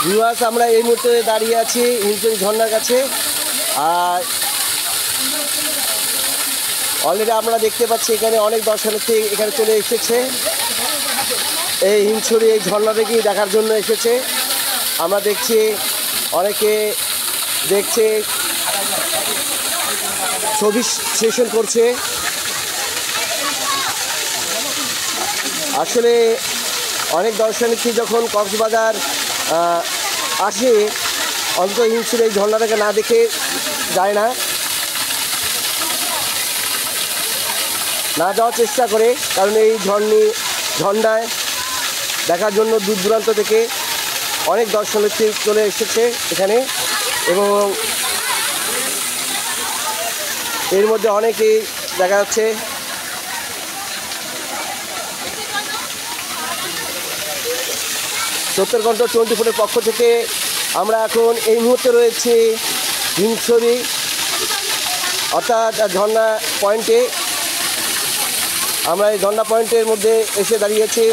Viewers, আমরা এই মুহূর্তে দাঁড়িয়ে আছি হিমছড়ি ঝর্ণার কাছে। আর অলরেডি আমরা দেখতে পাচ্ছি এখানে অনেক দর্শনার্থী এখানে চলে এসেছে, এই হিমছড়ি এই ঝর্ণাটাকেই দেখার জন্য এসেছে। আমরা দেখছি অনেকে দেখছে, ছবি সেশন করছে। আসলে অনেক দর্শনার্থী যখন কক্সবাজার আসে, অন্তত হিমছড়ি এই ঝর্ণাটাকে না দেখে যায় না, যাওয়ার চেষ্টা করে। কারণ এই ঝর্ণায় দেখার জন্য দূর দূরান্ত থেকে অনেক দর্শনার্থী চলে এসেছে এখানে, এবং এর মধ্যে অনেকেই দেখা যাচ্ছে সত্তরকণ্ঠ 24 পক্ষ থেকে আমরা এখন এই মুহূর্তে রয়েছি হিমছড়ি অর্থাৎ ঝর্ণা পয়েন্টে। আমরা এই ঝর্ণা পয়েন্টের মধ্যে এসে দাঁড়িয়েছি।